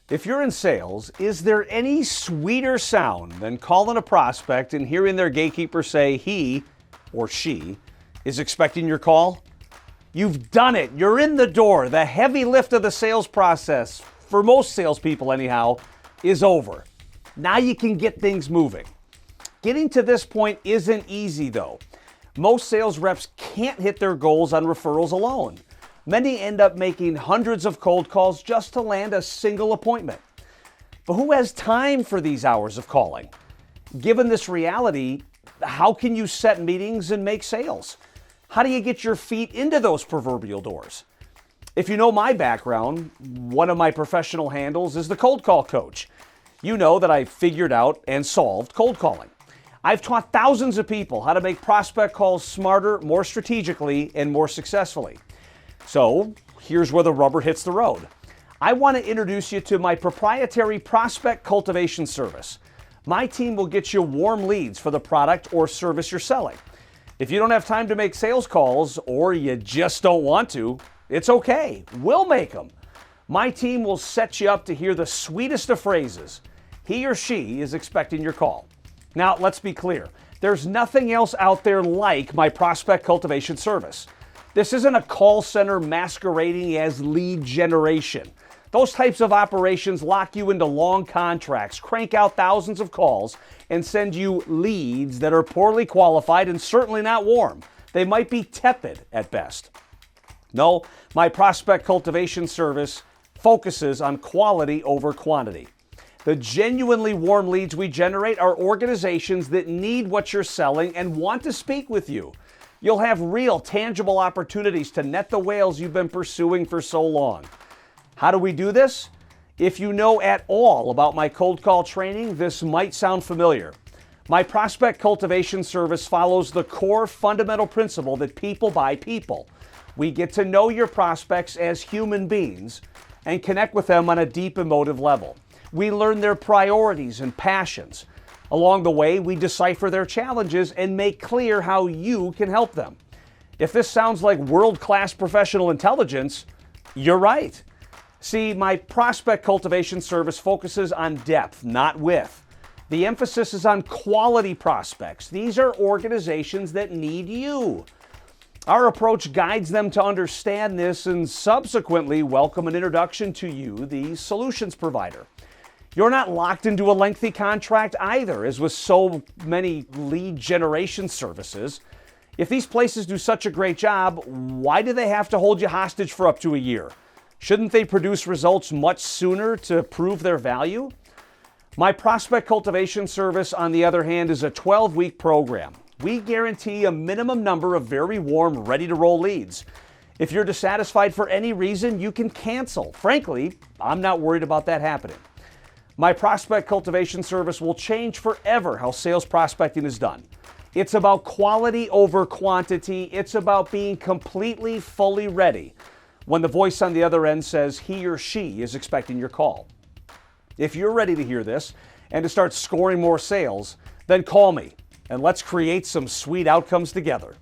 If you're in sales, is there any sweeter sound than calling a prospect and hearing their gatekeeper say he or she is expecting your call? You've done it. You're in the door. The heavy lift of the sales process, for most salespeople anyhow, is over. Now you can get things moving. Getting to this point isn't easy though. Most sales reps can't hit their goals on referrals alone. Many end up making hundreds of cold calls just to land a single appointment. But who has time for these hours of calling? Given this reality, how can you set meetings and make sales? How do you get your feet into those proverbial doors? If you know my background, one of my professional handles is the cold call coach. You know that I figured out and solved cold calling. I've taught thousands of people how to make prospect calls smarter, more strategically, and more successfully. So here's where the rubber hits the road. I want to introduce you to my proprietary Prospect Cultivation Service. My team will get you warm leads for the product or service you're selling. If you don't have time to make sales calls or you just don't want to, it's okay. We'll make them. My team will set you up to hear the sweetest of phrases. He or she is expecting your call. Now, let's be clear. There's nothing else out there like my Prospect Cultivation Service. This isn't a call center masquerading as lead generation. Those types of operations lock you into long contracts, crank out thousands of calls, and send you leads that are poorly qualified and certainly not warm. They might be tepid at best. No, my Prospect Cultivation Service focuses on quality over quantity. The genuinely warm leads we generate are organizations that need what you're selling and want to speak with you. You'll have real, tangible opportunities to net the whales you've been pursuing for so long. How do we do this? If you know at all about my cold call training, this might sound familiar. My Prospect Cultivation Service follows the core fundamental principle that people buy people. We get to know your prospects as human beings and connect with them on a deep emotive level. We learn their priorities and passions. Along the way, we decipher their challenges and make clear how you can help them. If this sounds like world-class professional intelligence, you're right. See, my Prospect Cultivation Service focuses on depth, not width. The emphasis is on quality prospects. These are organizations that need you. Our approach guides them to understand this and subsequently welcome an introduction to you, the solutions provider. You're not locked into a lengthy contract either, as with so many lead generation services. If these places do such a great job, why do they have to hold you hostage for up to a year? Shouldn't they produce results much sooner to prove their value? My Prospect Cultivation Service, on the other hand, is a 12-week program. We guarantee a minimum number of very warm, ready-to-roll leads. If you're dissatisfied for any reason, you can cancel. Frankly, I'm not worried about that happening. My Prospect Cultivation Service will change forever how sales prospecting is done. It's about quality over quantity. It's about being completely, fully ready when the voice on the other end says he or she is expecting your call. If you're ready to hear this and to start scoring more sales, then call me and let's create some sweet outcomes together.